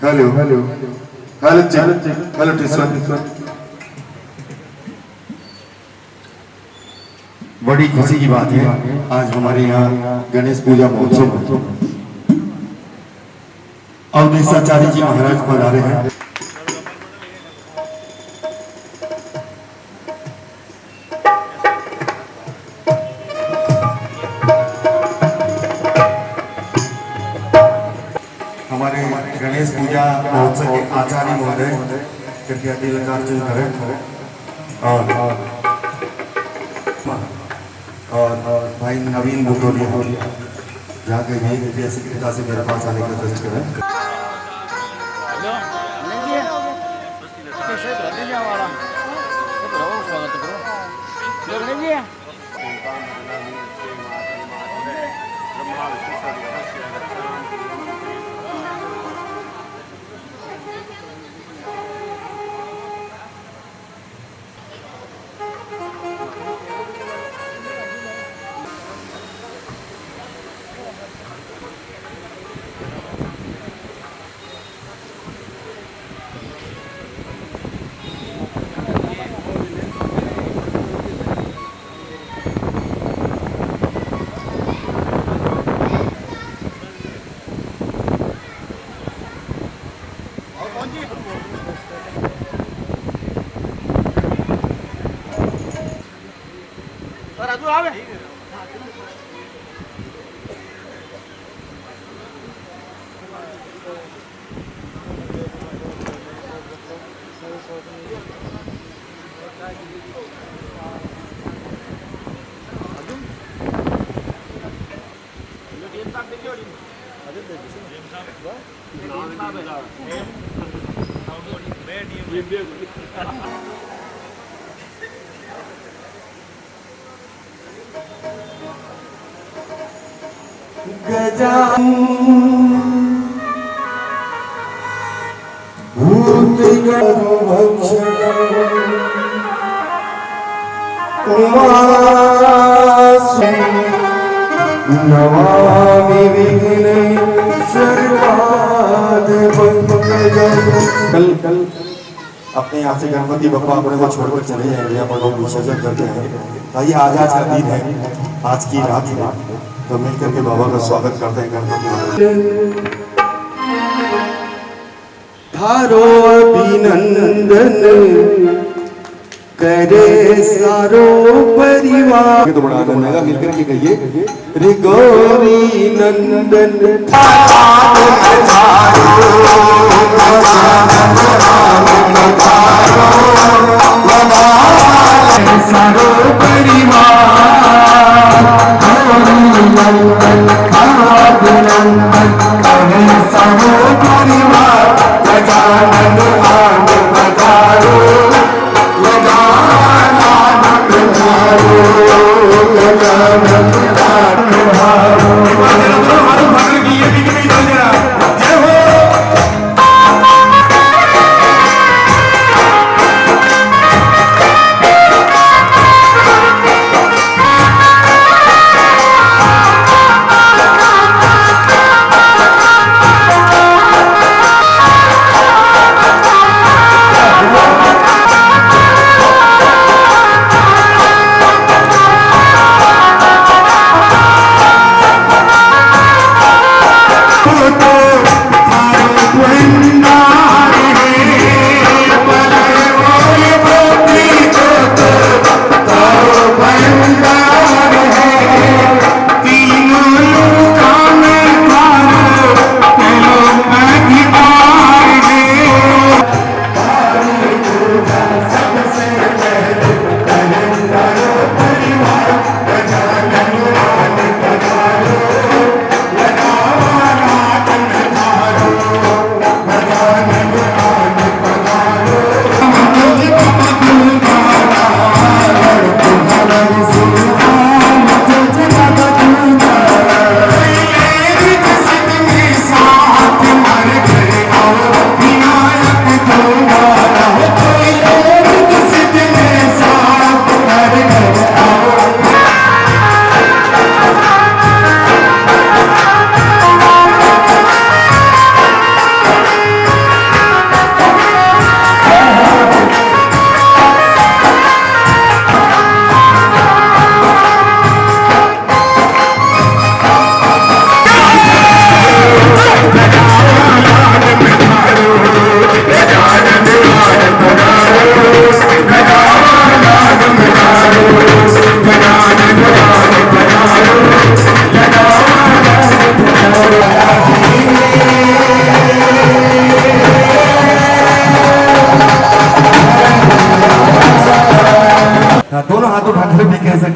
Hello hello hello check hello test. बड़ी खुशी की बात है, आज हमारे यहाँ गणेश पूजा महोत्सव अवधेशाचार्य जी महाराज पधारे हैं। हमारे गणेश पूजा महोत्सव के आचार्य महोदय कृपया तिलक अर्चन करें और भाई नवीन बुटोलिया जाके भी शिक्षिता से मेरे पास आने का कष्ट करें। गजानन भूतगणभक्षणं उमासुतं नमामि विघ्नेश्वरपादपङ्कजं। कल अपने यहाँ से गणपति बप्पा अपने को छोड़कर चले जाएंगे, अपन लोग विसर्जन करते हैं। आइए आज का दिन है, आज की रात है, तो मिलकर के बाबा का स्वागत करते हैं गणपति। थारो अभिनंदन करे सारो परिवार। तो बड़ा आनंद आएगा, मिलकर के कहिए रे गौरी नंदन सारो परिवार जय हो।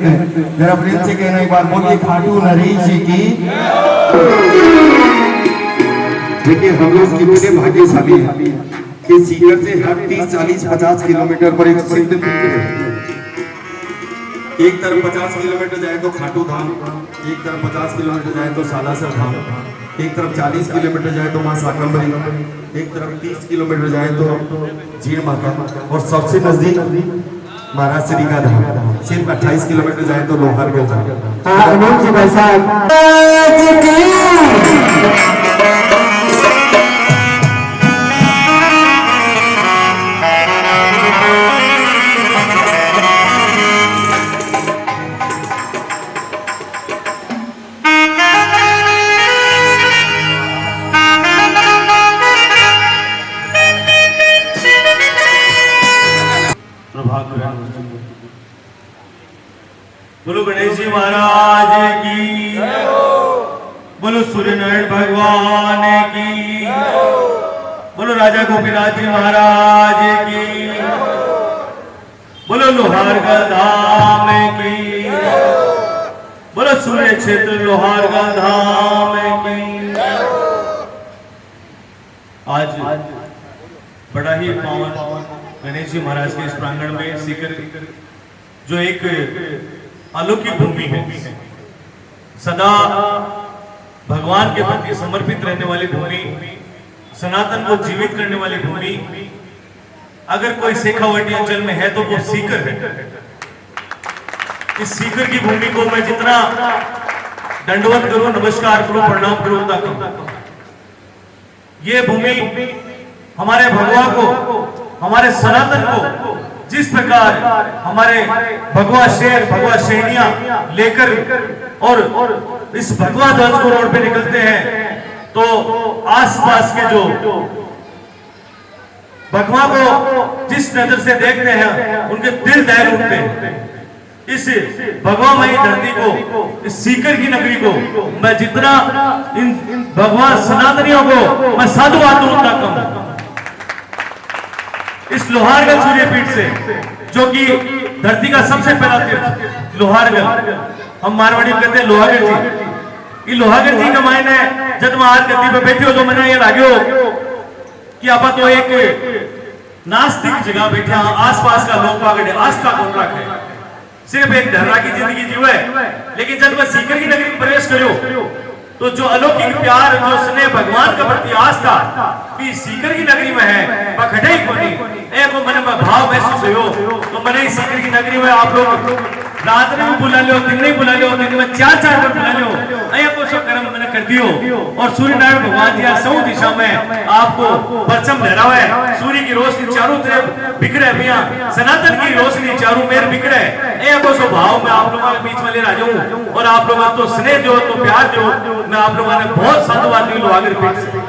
सकते हैं। जरा प्रेम से कहना एक बार बोलिए खाटू नरेश जी की। देखिए हम लोग कितने भाग्यशाली हैं कि सीकर से हर 30, 40, 50 किलोमीटर पर एक सिद्ध पीठ है। एक तरफ 50 किलोमीटर जाए तो खाटू धाम, एक तरफ 50 किलोमीटर जाए तो सालासर धाम, एक तरफ 40 किलोमीटर जाए तो माँ शाकंभरी, एक तरफ 30 किलोमीटर जाए तो झील माता, और सबसे नजदीक महाराज श्री का धाम। सिर्फ 28 किलोमीटर जाए तो लोहारगढ़ धाम। बोलो गणेश जी महाराज की, बोलो सूर्यनारायण भगवान की, बोलो राजा गोपीनाथ जी महाराज की, बोलो लोहारगढ़ धाम की, बोलो सूर्य क्षेत्र लोहारगढ़ धाम की। आज बड़ा ही पावन गणेश जी महाराज के इस प्रांगण में सीकर जो एक अलौकिक भूमि है, सदा भगवान के प्रति समर्पित रहने वाली भूमि, सनातन को जीवित करने वाली भूमि, अगर कोई शेखावाटी अंचल में है तो वो सीकर है। इस सीकर की भूमि को मैं जितना दंडवत करूं, नमस्कार करूं, प्रणाम करूं, ये भूमि हमारे भगवान को, हमारे सनातन को जिस प्रकार हमारे भगवा शेर, भगवा शेनिया लेकर और इस भगवा ध्वज को रोड पे निकलते हैं तो आसपास के जो भगवा को जिस नजर से देखते हैं उनके दिल दहल उठते हैं। इस भगवामयी धरती को, इस सीकर की नगरी को मैं जितना इन भगवान सनातनियों को मैं साधुवाद दूं उतना कम है। इस लोहारगढ़ सूर्यपीठ से, जो कि धरती का सबसे पहला तीर्थ लोहारगढ़, हम मारवाड़ी में कहते हैं लोहागढ़ जी। ये लोहागढ़ जी का मायने जब मैं आज गद्दी पे बैठे हो तो मैंने ये लागे हो कि आप तो एक नास्तिक जगह बैठे, आसपास का लोग पागड़ आस्था कॉन्ट्रैक्ट है, सिर्फ एक धर्रा की जिंदगी जीव है। लेकिन जब मैं सीकर की नगरी में प्रवेश करो तो जो अलौकिक प्यार, जो स्नेह भगवान का प्रति आस्था भी सीकर की नगरी में है, बखटे ही कोनी एको मन में भाव महसूस हो। तो मैंने सीकर की नगरी में आप लोग रात में भी बुला लो, दिन में बुला लो, दिन में 4-4 बार बुला लो, ऐसा को सब कर्म मैंने कर दियो। और सूर्य नारायण भगवान जी सौ दिशा में आपको परचम लहरावा है। सूर्य की रोशनी चारों तरफ बिखरे, भैया सनातन की रोशनी चारों मेर बिखरे, ऐसा को सब भाव में आप लोगों के बीच में ले रहा हूं। और आप लोगों तो स्नेह दो, तो प्यार दो, मैं आप लोगों ने बहुत साधुवाद दी लोहागढ़ पीठ से,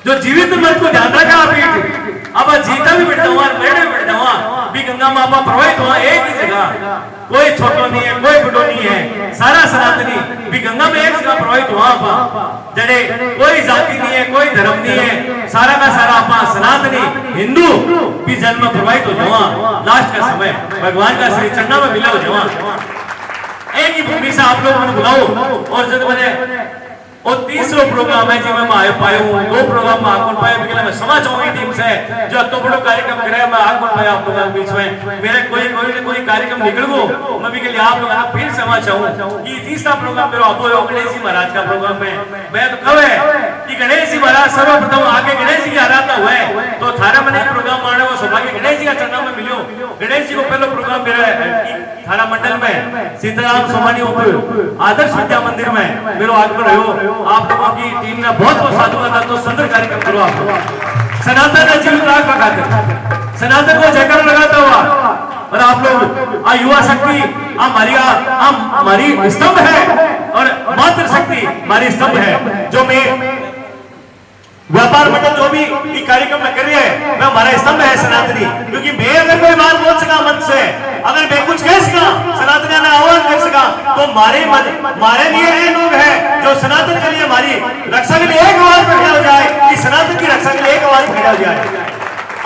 जो जीवित मत को ध्यान रखा पीठ। अब जीता भी बैठा हुआ, मेरे भी बैठा हुआ, भी गंगा मापा प्रवाहित हुआ एक ही जगह, कोई छोटो नहीं है, कोई बड़ो नहीं है, सारा सनातनी भी गंगा में एक जगह प्रवाहित हुआ। जड़े कोई जाति नहीं है, कोई धर्म नहीं है, सारा का सारा अपना सनातनी हिंदू भी जन्म प्रवाहित हो जावा। लास्ट का समय भगवान का श्री चन्ना में मिला हो जावा। एक ही भूमि से आप लोग मैंने बुलाओ। और जब मैंने और तीसरा प्रोग्राम है जी मैं आए पाया हूँ, 2 प्रोग्राम में आगमन पाया, मैं क्षमा चाहूंगी टीम से जो तो बड़ो कार्यक्रम करे, मैं आगमन पाया आप लोगों के बीच में। मेरे कोई कार्यक्रम निकल गो, मैं भी के लिए आप लोगों का फिर क्षमा चाहूँ कि तीसरा प्रोग्राम मेरा आपो गणेश जी महाराज का प्रोग्राम है। मैं तो कब है कि गणेश जी महाराज सर्वप्रथम आके गणेश जी की आराधना हुआ है, तो थारा मैंने प्रोग्राम मारने को सौभाग्य गणेश जी का चरणों में मिलो। गणेश जी को पहला प्रोग्राम मेरा थारा मंडल में सीताराम सोमानी आदर्श विद्या मंदिर में मेरा आगमन हो। आप लोगों की टीम ने बहुत साधुवाद, तो सुंदर कार्यक्रम करो। आप सनातन जीवित रखा खातिर सनातन को जयकार लगाता हुआ, और आप लोग आ युवा शक्ति हमारी स्तंभ है, और मातृ शक्ति हमारी स्तंभ है। जो मैं व्यापार मंडल जो भी कार्यक्रम में कर रही है, मैं हमारा स्तंभ है सनातनी। क्योंकि मैं अगर कोई बात बोल सका मन से, अगर मैं कुछ कह सका, सनातनी ने आह्वान कर सका, तो हमारे लिए ये लोग हैं जो सनातन के लिए हमारी रक्षा के लिए एक आवाज खड़ा हो जाए, कि सनातन की रक्षा के लिए एक आवाज खड़ा हो जाए।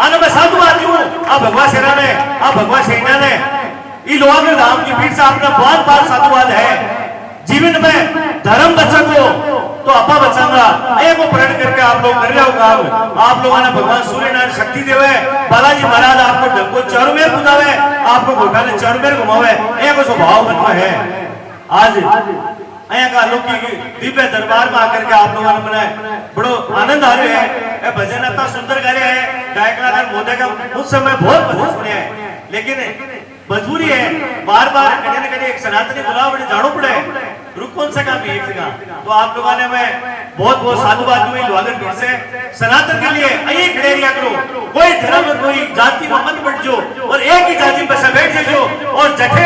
आना मैं साधुवाद हूँ। अब भगवान सेना ने, अब भगवान सेना ने लोहागढ़ धाम की पीठ से आपने बहुत बार साधुवाद है जीवन में धर्म बचाओ तो अपा बचाऊंगा को प्रण करके आप लोग कर रहे हो काम। आप लोगों ने भगवान सूर्य नारायण शक्ति देवे, बालाजी महाराज आपको ढंको चारों में बुलावे, आपको घोटाले चारों में घुमावे, को स्वभाव मन में है। आज अया का लोग की दिव्य दरबार में आकर के आप लोगों ने मनाए बड़ो आनंद आ रहे है। भजन इतना सुंदर गा रहे हैं, गायकलाकार मोदे का उस समय बहुत भजन सुने हैं, लेकिन मजबूरी है बार बार कहीं न कहीं एक सनातनी बुलाव बड़े जाड़ो पड़े रुक कौन सा काम एक जगह। तो आप लोगों ने मैं बहुत बहुत साधुवाद हुई लोहागढ़ भीड़ से सनातन के लिए अये खड़े रिया करो, कोई धर्म कोई जाति में मत बढ़ जो और एक ही जाति में सब बैठ जाओ और जठे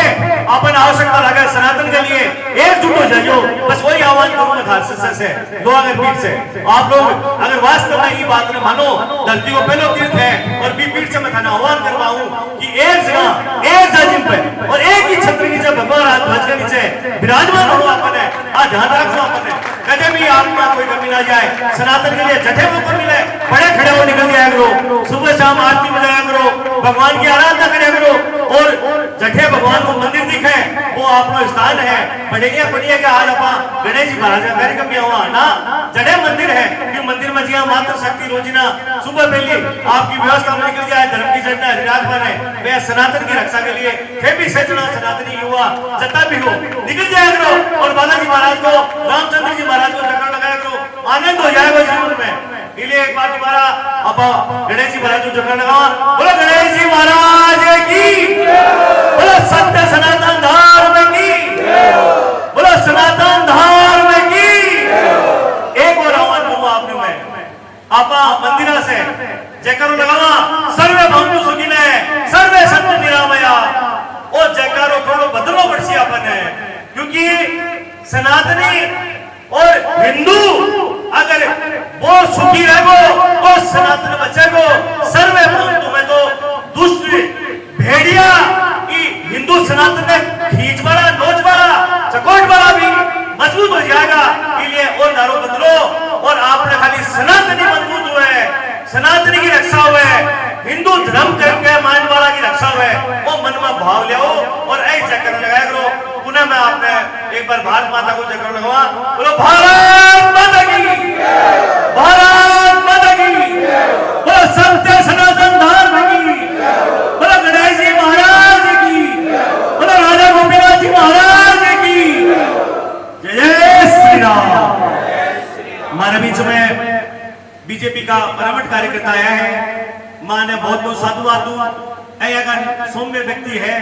अपन आवश्यकता लगा सनातन के लिए एकजुट हो जाओ। बस वही आह्वान करूंगा खास से लोहागढ़ भीड़ से। आप लोग अगर वास्तव में ये बात ने मानो धरती को पहले तीर्थ है और भी पीठ से मैं थाना आह्वान करवाऊं कि एक जगह एक जाजिम पे और एक ही छत्र नीचे भगवान हाथ ध्वज के नीचे विराजमान हो अपने ध्यान रखो अपने कदे भी आपका कोई कमी ना जाए। सनातन के लिए जठे मौका मिले बड़े खड़े हो निकल जाया करो, सुबह शाम आरती बजाया करो, भगवान की आराधना कराया करो और जठे भगवान को मंदिर दिखे वो आपका स्थान है। पढ़िए कि आज आप गणेश जी महाराज कार्यक्रम में हुआ ना जड़े मंदिर है कि मंदिर में जिया मात्र शक्ति रोजिना सुबह पहले आपकी व्यवस्था में निकल जाए धर्म की चर्चा विराजमान है। वे सनातन की रक्षा के लिए फिर भी सजना सनातनी युवा जता भी हो निकल जाया करो और बालाजी महाराज को रामचंद्र जी महाराज को चक्कर लगाया करो, आनंद हो जाएगा जीवन में। इसलिए एक बार दोबारा अब गणेश जी महाराज को चक्कर लगाओ, बोलो गणेश जी महाराज की, बोलो सत्य सनातन धर्म की, बोलो सनातन धर्म की। एक और आह्वान करूंगा आपने मैं आपा मंदिरा से जयकारो लगावा, सर्वे भवन्तु सुखिनः सर्वे सन्तु निरामया। और जयकारो थोड़ो बदलो पड़सी अपन है, क्योंकि सनातनी और हिंदू अगर वो सुखी रहो तो सनातन बचेगो। सर्वे भवन्तु में तो दुष्ट भेड़िया की हिंदू सनातन ने खींच बड़ा नोच बड़ा चकोट बड़ा भी मजबूत हो जाएगा। इसलिए और दारो बदलो और आपने खाली सनातनी मजबूत हुए, सनातनी की रक्षा हुए, हिंदू धर्म के मान वाला की रक्षा हुए, वो मन में भाव ले और ऐसे चक्कर लगाया करो। पुनः मैं आपने एक बार भारत माता को चक्कर लगवा, बोलो भारत माता की, भारत माता की, बोलो सत्य सनातन धर्म की, बोलो गणेश जी महाराज की, बोलो राजा गोपीनाथ जी महाराज की। जय श्री राम। हमारे बीच में बीजेपी का प्रवट कार्यकर्ता आया है, मां ने बहुत बहुत साधुवाद दू। का सौम्य व्यक्ति है,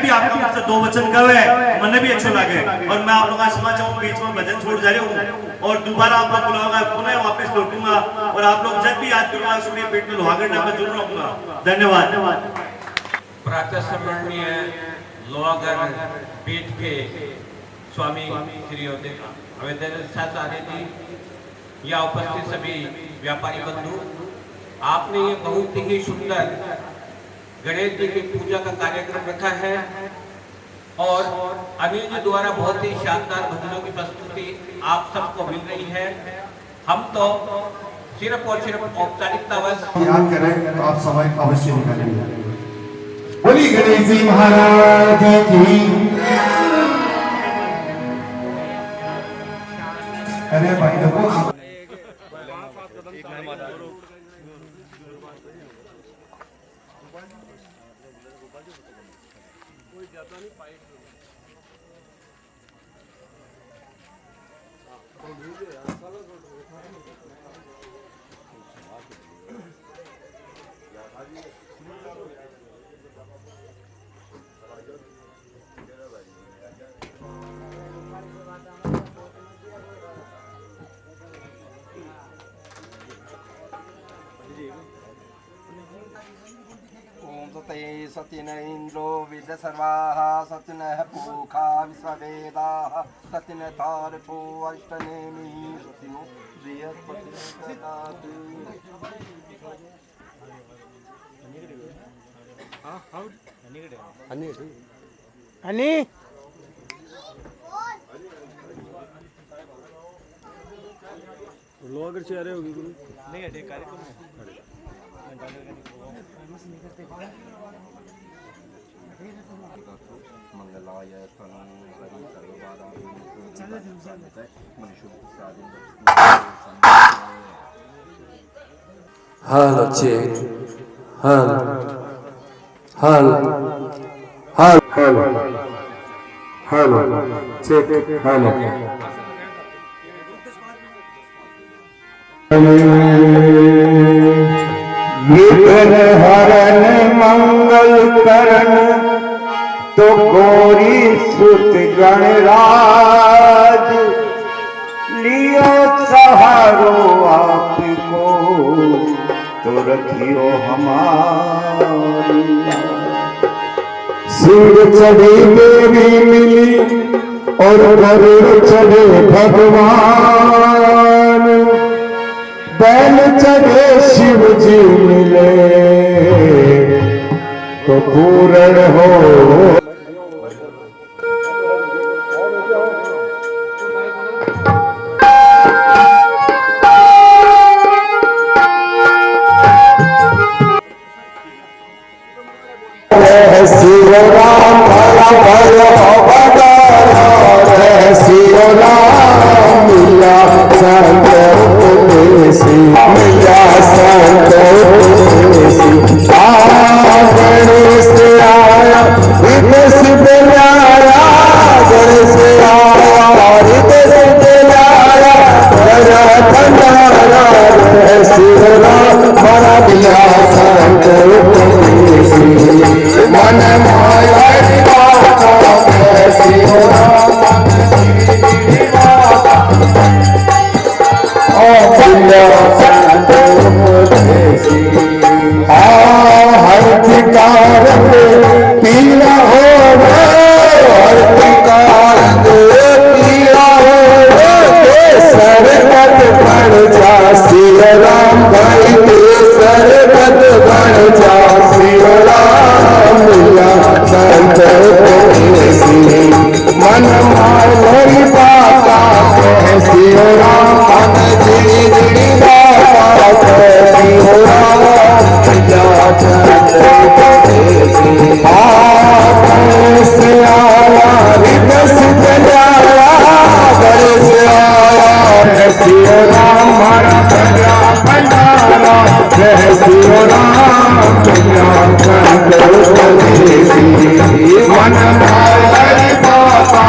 भी आपका मुझसे दो वचन कहे मने भी अच्छो लगे और मैं आप लोगों का क्षमा चाहूँ बीच में भजन छोड़ जा रही हूँ और दोबारा आप लोग बुलाऊंगा, पुनः वापस लौटूंगा और आप लोग जब भी याद करूंगा सुनिए पेट में लोहागढ़ नाम जरूर रहूंगा। धन्यवाद। प्रातः स्मरणीय लोहागढ़ पीठ के स्वामी श्री अवेदन आचार्य जी, या उपस्थित सभी व्यापारी बंधु, आपने ये बहुत ही सुंदर गणेश जी की पूजा का कार्यक्रम रखा है और अनिल जी द्वारा बहुत ही शानदार भजनों की प्रस्तुति आप सबको मिल रही है। हम तो सिर्फ और सिर्फ औपचारिकता बस याद करें तो आप समय अवश्य निकालेंगे। बोली गणेश जी महाराज की। अरे भाई देखो सत्यन इंद्रो विद सर्वाः सत्यन पूखा विश्ववेदाः सत्यन तारको अष्टनेमि सत्यनो बृहस्पति ददातु। अनि लोहागढ़ से आ रहे होगी गुरु नहीं है कार्यक्रम में मंगलाय तनु Hari Hello, check. Hello. Hello. Hello. Hello. Check. Hello. विघ्न हरन मंगल करण तो गौरी सुत गणराज लियो सहारो आपको तो रखियो हमारी। सिर चढ़े देवी मिली और गरुड़ चढ़े भगवान, बैल चढ़े शिव जी मिले तो पूर्ण हो। शिव राम भला भला भला शिव राम मिला संत उपदेशी मिला संत उपदेशी। गणेश आया विदेश दिलाया, गणेश आया विदेश दिलाया, भंडारा शिव राम भला मिला संत उपदेशी। मन माया शिव राम हर धिकार पीला हो, हर धिकार पीला हो, सरगत बन जा शिव राम भाई के सरगत बन जा शिव राम मिला संत उपदेशी। मन माय बाता शिव राम मन जिड़ी जिड़ी बाता शिव राम मिला संत उपदेशी। गणेश आया विघ्न दिलाया, गणेश आया शिव राम हमारा भला भंडारा शिव राम मिला संत उपदेशी। मन माय बाता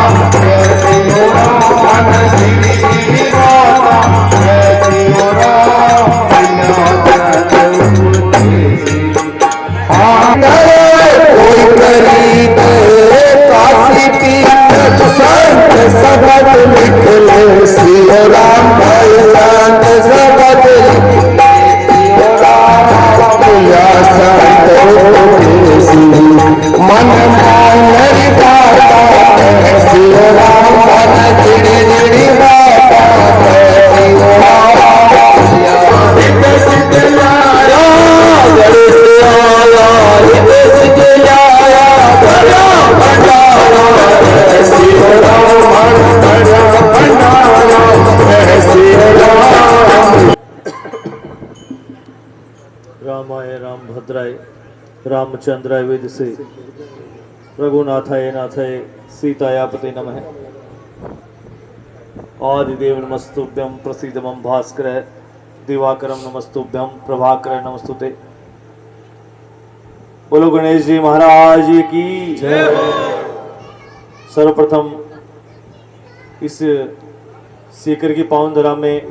शिव राम मन जिड़ी जिड़ी बाता शिव राम मिला संत उपदेशी। कोई करीब काशी तीर्थ संत सबद लिख ले शिव राम भाई संत सबद लिख शिव राम मिला संत उपदेशी। मन माय बाता शिव राम मन जिड़ी जिड़ी बाता शिव राम विदेश दिलाया, गणेश आया विदेश दिलाया, भला भंडारा शिव राम भला भंडारा शिव राम। रामाय राम भद्राय रामचंद्राय वेदसे रघुनाथाय नाथाय सीताया पते नमः। आदिदेव नमस्तुभ्यं प्रसीदमं भास्कर दिवाकरम नमस्तुभ्यं प्रभाकर नमस्तुते। बोलो गणेश जी महाराज की जय। सर्वप्रथम इस सीकर की पावन धरा में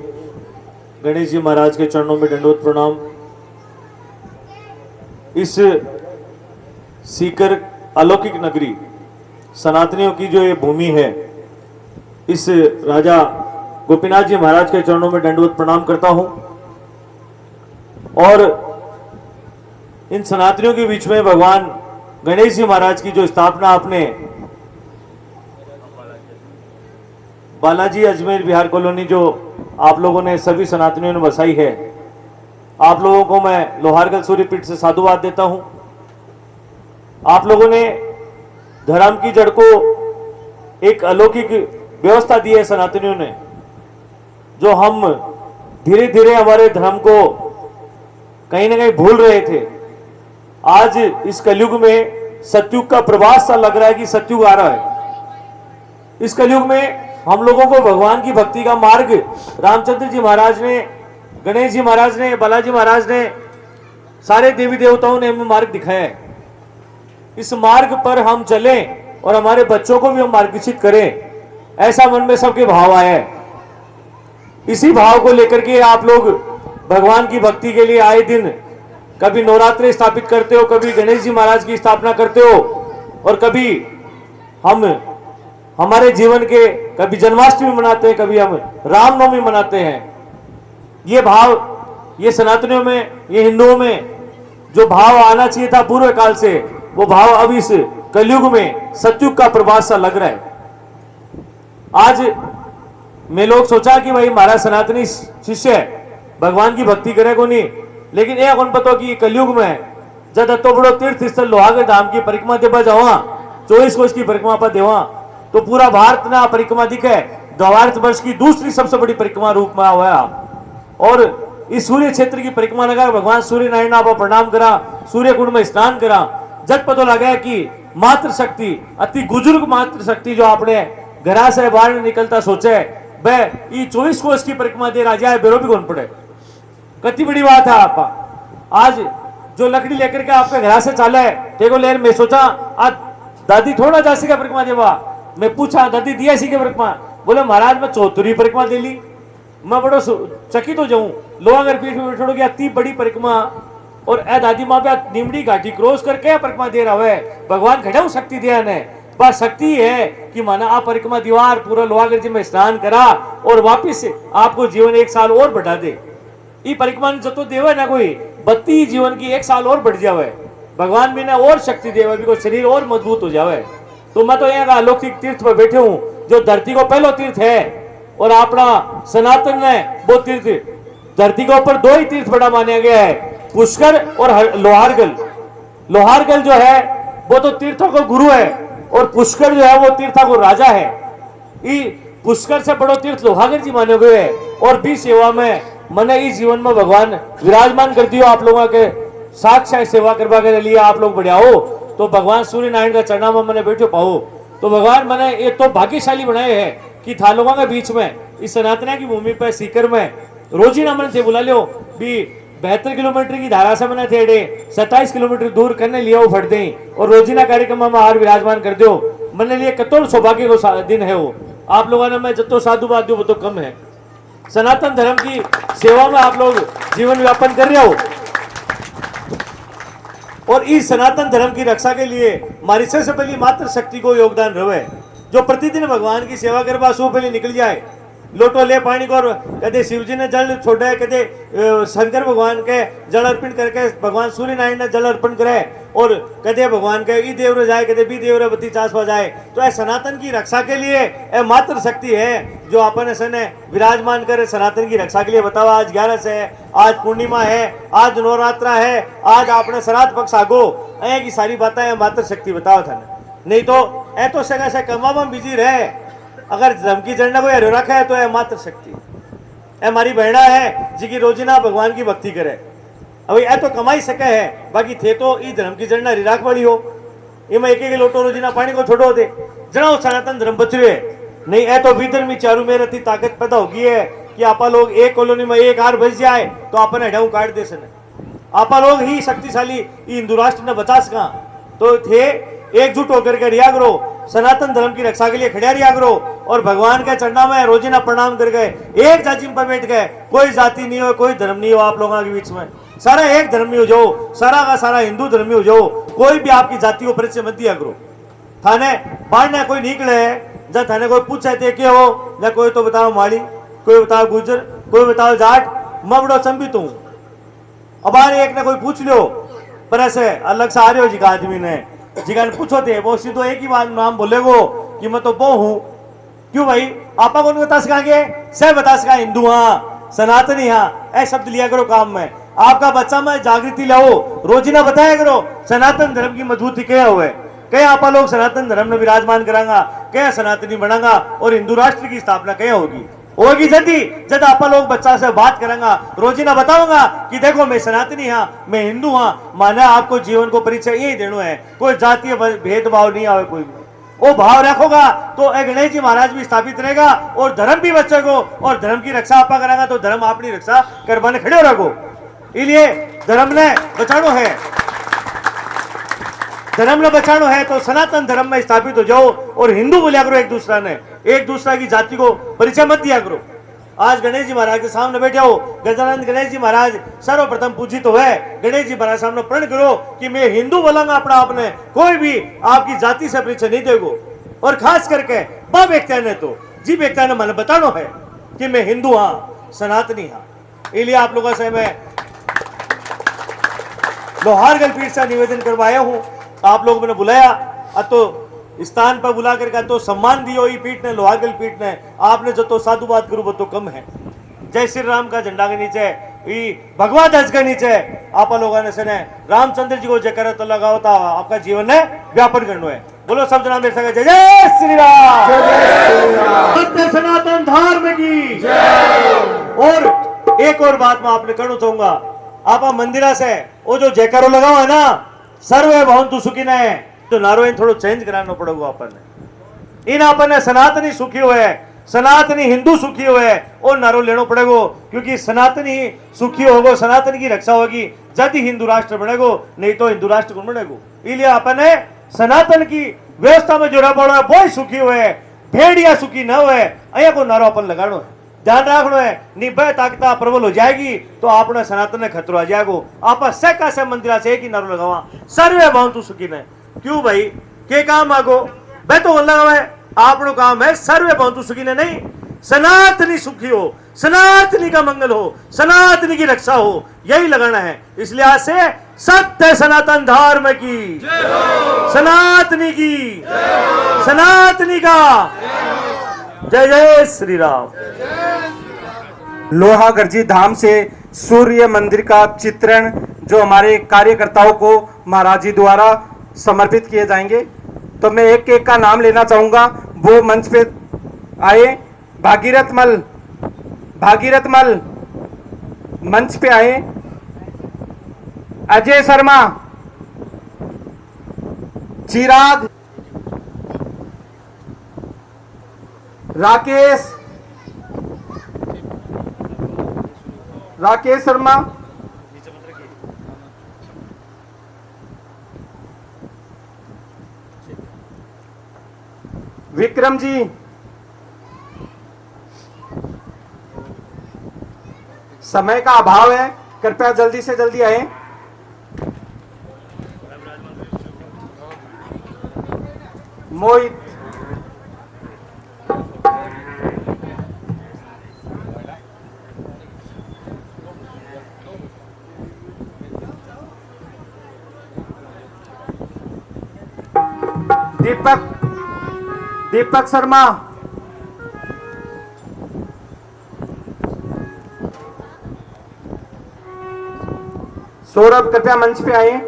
गणेश जी महाराज के चरणों में दंडवत प्रणाम। इस सीकर अलौकिक नगरी सनातनियों की जो ये भूमि है, इस राजा गोपीनाथ जी महाराज के चरणों में दंडवत प्रणाम करता हूं। और इन सनातनियों के बीच में भगवान गणेश जी महाराज की जो स्थापना आपने बालाजी अजमेर बिहार कॉलोनी जो आप लोगों ने सभी सनातनियों ने बसाई है, आप लोगों को मैं लोहारगल सूर्यपीठ से साधुवाद देता हूं। आप लोगों ने धर्म की जड़ को एक अलौकिक व्यवस्था दी है सनातनियों ने, जो हम धीरे धीरे हमारे धर्म को कहीं ना कहीं भूल रहे थे। आज इस कलयुग में सतयुग का प्रवास सा लग रहा है कि सतयुग आ रहा है। इस कलयुग में हम लोगों को भगवान की भक्ति का मार्ग रामचंद्र जी महाराज ने, गणेश जी महाराज ने, बालाजी महाराज ने, सारे देवी देवताओं ने हमें मार्ग दिखाया है। इस मार्ग पर हम चलें और हमारे बच्चों को भी हम मार्गदर्शित करें, ऐसा मन में सबके भाव आया है। इसी भाव को लेकर के आप लोग भगवान की भक्ति के लिए आए दिन कभी नवरात्रि स्थापित करते हो, कभी गणेश जी महाराज की स्थापना करते हो, और कभी हम हमारे जीवन के कभी जन्माष्टमी मनाते हैं, कभी हम रामनवमी मनाते हैं। ये भाव, ये सनातनियों में, ये हिंदुओं में जो भाव आना चाहिए था पूर्व काल से, वो भाव अब इस कलयुग में सतयुग का प्रवास सा लग रहा है। आज मैं लोग सोचा कि भाई हमारा सनातनी शिष्य है, भगवान की भक्ति करे को नहीं, लेकिन एक उन पतो कि कलयुग में जब तो बड़ो तीर्थ स्थल लोहागढ़ धाम की परिक्रमा देवा जावा, 24 कोष की परिक्रमा पर देवा, तो पूरा भारत ना परिक्रमा दिखे, भारत वर्ष की दूसरी सबसे बड़ी परिक्रमा रूप में हुआ। और इस सूर्य क्षेत्र की परिक्रमा लगा, भगवान सूर्य नारायण आप प्रणाम करा, सूर्य कुंड में स्नान करा, जब पता लगा कि मातृ शक्ति, अति बुजुर्ग मातृ शक्ति जो आपने घरा से बाहर निकलता सोचे, वह 24 कोष की परिक्रमा दे राजा है, बेरो भी कौन पड़े। कितनी बड़ी बात है। आप आज जो लकड़ी लेकर के आपके घरा से चाले टेको लेर, मैं सोचा आज दादी थोड़ा जा सके परिक्रमा देवा, मैं पूछा दादी दिया सी के परिक्रमा, बोले महाराज मैं 74 परिक्रमा दे ली। मैं बड़ो चकित तो जाऊं, लोहागढ़ पीठ में बैठो गया इतनी बड़ी परिक्रमा, और ए दादी माँ पे निमड़ी घाटी क्रॉस करके परिक्रमा दे रहा है। भगवान घटाऊ शक्ति दिया ने, बस शक्ति है कि माना आप परिक्रमा दीवार पूरा लोहागढ़ जी में स्नान करा और वापिस आपको जीवन 1 साल और बढ़ा दे। ये परिक्रमा जो तो देवे ना कोई बत्ती जीवन की 1 साल और बढ़ जावे, भगवान भी ना और शक्ति देवे, भी को शरीर और मजबूत हो जावे। तो मैं तो यहाँ अलौकिक तीर्थ पर बैठे हूँ, जो धरती को पहलो तीर्थ है, और अपना सनातन है वो तीर्थ, धरती के ऊपर 2 ही तीर्थ बड़ा माना गया है, पुष्कर और लोहारगल। लोहारगल जो है वो तो तीर्थों का गुरु है, और पुष्कर जो है वो तीर्थों को राजा है। ये पुष्कर से बड़ो तीर्थ लोहागढ़ जी माने गए है, और भी सेवा में मैंने इस जीवन में भगवान विराजमान कर दियो। आप लोगों के साक्षात सेवा करवा के लिए आप लोग बढ़िया हो, तो भगवान सूर्य नारायण का चरणा में मैंने बैठो पाओ, तो भगवान मैंने ये तो भाग्यशाली बनाए हैं कि था लोगों के बीच में इस सनातना की भूमि पर सीकर में रोजीना मैंने थे बुला लियो भी 72 किलोमीटर की धारा से मैंने थे 27 किलोमीटर दूर करने लिया वो फट दें, और रोजीना कार्यक्रम में हार विराजमान कर दो। मैंने लिए कतोर सौभाग्य को दिन है वो। आप लोगों ने मैं जतो साधुवाद दो वो तो कम है। सनातन धर्म की सेवा में आप लोग जीवन व्यापन कर रहे हो, और इस सनातन धर्म की रक्षा के लिए हमारी सबसे पहली मातृ शक्ति को योगदान रहे, जो प्रतिदिन भगवान की सेवा करवा सो पहले निकल जाए, लोटो ले पानी को, कदे शिव जी ने जल छोड़े, कदे शंकर भगवान के जल अर्पण करके भगवान सूर्य नारायण ने जल अर्पण करे, और कदे भगवान के ई देवरे जाए, कदे बी देवरे बत्ती चासवा जाए। तो ऐ सनातन की रक्षा के लिए ए मातृ शक्ति है जो अपन ने विराजमान करे सनातन की रक्षा के लिए। बताओ आज 11 है, आज पूर्णिमा है, आज नवरात्रा है, आज आपने श्राद्ध पक्ष आगो, ऐ की सारी बातें मातृ शक्ति बताओ था। नहीं तो ऐ तो सगा से कमा में बिजी रहे, अगर धमकी जड़ना कोई हरो रखा है तो है मातृ शक्ति। हमारी बहना है जिकी रोजीना भगवान की भक्ति करे, अभी ऐ तो कमाई सके है, बाकी थे तो ई धर्म की जड़ना रिराक वाली हो, इमें एक लोटो रोजीना पानी को छोड़ो दे, जड़ा सनातन धर्म बच रहे नहीं। ऐ तो भीतर में चारू में रहती ताकत पैदा होगी है कि आपा लोग एक कॉलोनी में एक हार बच जाए तो अपन हटाऊ काट दे सने, आपा लोग ही शक्तिशाली हिंदू राष्ट्र ने बचा सका। तो थे एकजुट होकर के रिया करो, सनातन धर्म की रक्षा के लिए खड़िया रिया करो, और भगवान के चरणा में रोजीना प्रणाम कर गए, एक जाजिम पर बैठ गए, कोई जाति नहीं हो, कोई धर्म नहीं हो आप लोगों के बीच में, सारा एक धर्मी हो जाओ, सारा का सारा हिंदू धर्मी हो जाओ, कोई भी आपकी जाति को परिचय मत दिया करो। थाने बाढ़ने कोई निकले जब थाने कोई पूछे थे क्या हो, या कोई तो बताओ माली, कोई बताओ गुजर, कोई बताओ जाट, मैं बड़ो चंबित हूँ। अब एक ने कोई पूछ लो, पर ऐसे अलग से आ रहे हो जी आदमी ने, जिगा ने पूछो थे वो सीधो एक ही बात नाम बोलेगो कि मैं तो वो हूँ। क्यों भाई आपा कौन बता सकांगे, से बता सका हिंदू हाँ, सनातनी हाँ, ऐ शब्द लिया करो काम में। आपका बच्चा में जागृति लाओ, रोजीना बताया करो सनातन धर्म की मजबूती क्या हुए, क्या आपा लोग सनातन धर्म में विराजमान करांगा, क्या सनातनी बनांगा और हिंदू राष्ट्र की स्थापना क्या होगी। होगी जल्दी जब आप लोग बच्चा से बात करेंगे रोजीना बताऊंगा कि देखो मैं सनातनी हाँ, मैं हिंदू हाँ, माने आपको जीवन को परिचय यही देना है, कोई जातीय भेदभाव नहीं आवे, कोई वो भाव रखोगा तो गणेश जी महाराज भी स्थापित रहेगा और धर्म भी बचेगा और धर्म की रक्षा आपा करेगा तो धर्म अपनी रक्षा करवाने खड़े रखो। इसलिए धर्म ने बचानो है, धर्म ने बचानो है तो सनातन धर्म में स्थापित हो जाओ और हिंदू बोलिया करो, एक दूसरा की जाति को परिचय मत दिया करो। आज गणेश जी महाराज के सामने बैठे हो, गजानंद गणेश जी महाराज सर्वप्रथम पूजित हो है, गणेश जी महाराज सामने प्रण करो कि मैं हिंदू बोलांगा अपना आपने, कोई भी आपकी जाति से परिचय नहीं देगो। और खास करके बा व्यक्ति ने तो जी व्यक्ति ने मन बतानो है कि मैं हिंदू हाँ, सनातनी हाँ। इसलिए आप लोगों से मैं लोहारगढ़ पीठ से निवेदन करवाया हूँ, आप लोग मैंने बुलाया तो स्थान पर बुला करके तो सम्मान दियो ई पीठ ने, लोहारगढ़ पीठ ने, आपने जो तो साधुवाद करो वो तो कम है। जय श्री राम का झंडा के नीचे ई भगवा ध्वज के नीचे आप लोगों ने सने रामचंद्र जी को जयकार तो लगाओ था, आपका जीवन ने व्यापन करना है। बोलो सब जना देख सके जय जय श्री राम, सत्य सनातन धर्म की जय। और एक और बात मैं आपने कहना चाहूंगा, आप मंदिरा से वो जो जयकारो लगाओ है ना, सर्वे भवन्तु सुखिनः, तो नारो इन थोड़ा चेंज कराना पड़ेगा अपन ने, इन अपन ने सनातनी सुखी हुए, सनातनी हिंदू सुखी हुए और नारो लेना पड़ेगा, क्योंकि सनातनी सुखी होगो, सनातन की रक्षा होगी जब ही हिंदू राष्ट्र बनेगो, नहीं तो हिंदू राष्ट्र कौन बनेगो। इसलिए अपन ने सनातन की व्यवस्था में जो रह पड़ा है वो सुखी हुए, भेड़िया सुखी न हुए, अया को नारो अपन लगानो है, ध्यान रखना है। निभय ताकता प्रबल हो जाएगी तो आपने सनातन ने खतरो आ जाएगो। आप से से मंदिरा से एक ही नारो लगावा, सर्वे भवन्तु सुखिनः। क्यों भाई के काम आगो मैं तो लगा है, आपनो काम है सर्वे भवन्तु सुखिनः नहीं, सनातनी सुखी हो, सनातनी का मंगल हो, सनातनी की रक्षा हो, यही लगाना है। इसलिए आज से सत्य सनातन धर्म की, सनातनी की, सनातनी का जय जय श्री राम। लोहागढ़ धाम से सूर्य मंदिर का चित्रण जो हमारे कार्यकर्ताओं को महाराज जी द्वारा समर्पित किए जाएंगे, तो मैं एक एक का नाम लेना चाहूंगा, वो मंच पे आए। भागीरथ मल मंच पे आए। अजय शर्मा, चिराग, राकेश शर्मा, विक्रम जी, समय का अभाव है, कृपया जल्दी से जल्दी आए। मोहित, दीपक शर्मा, सौरभ कृपया मंच पे आए।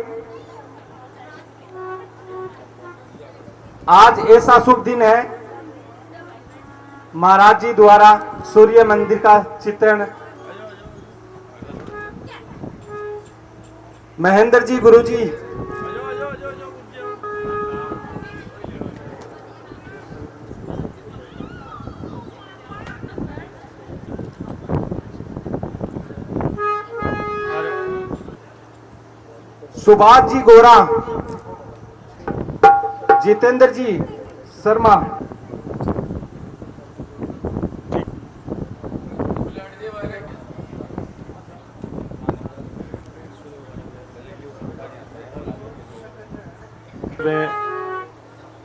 आज ऐसा शुभ दिन है, महाराज जी द्वारा सूर्य मंदिर का चित्रण, महेंद्र जी, गुरु जी, सुभाष जी गोरा, जितेंद्र जी शर्मा,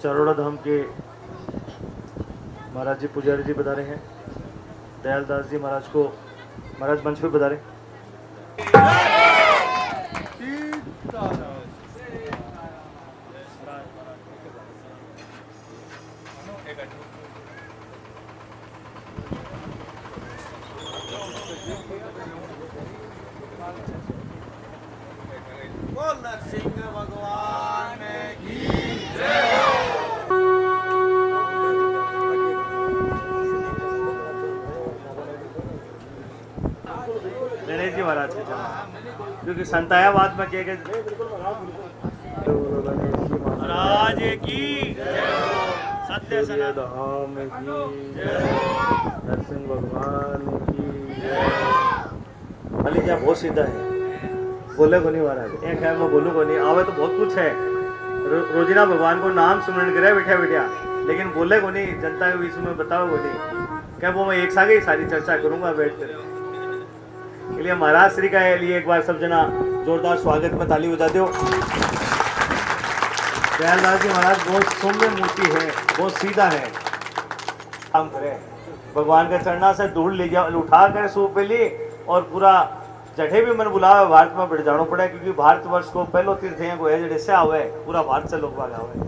चरोड़ा धाम के महाराज जी पुजारी जी बता रहे हैं, दयालदास जी महाराज को महाराज मंच पे बता रहे। बोल नरसिंह भगवान की जय। क्योंकि संतायाबाद में किए गए महाराज की सत्य सनातन नरसिंह भगवान की अली क्या बहुत सीधा है, बोले को नहीं महाराज, एक है मैं बोलूँ को नहीं, आवे तो बहुत कुछ है, रोजीना भगवान को नाम सुमरण करे बैठा बैठा, लेकिन बोले को नहीं, जनता के बीच में बताओ को नहीं, क्या वो मैं एक साथ ही सारी चर्चा करूंगा बैठकर। इसलिए महाराज श्री का लिए एक बार सब जना जोरदार स्वागत में ताली बजा दो। दयालदास जी महाराज बहुत सौम्य मूर्ति है, बहुत सीधा है, काम करे भगवान के चरणा से धूल ले जाओ उठा कर सो पहले, और पूरा जठे भी मन बुलावे भारत में बैठ जाना पड़ा, क्योंकि भारतवर्ष को पहलो तीर्थ है को है जड़े से आवे, पूरा भारत से लोग आवे।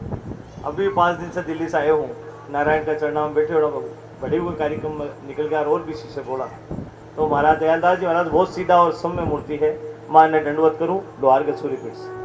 अभी 5 दिन से दिल्ली से आए हूँ, नारायण का चरणा में बैठे हो, बड़े हुए कार्यक्रम में निकल गया और भी से बोला। तो महाराज दयालदास जी महाराज बहुत सीधा और सौम्य मूर्ति है, मां ने दंडवत करूं लोहार के सूर्यपीठ से।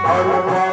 हर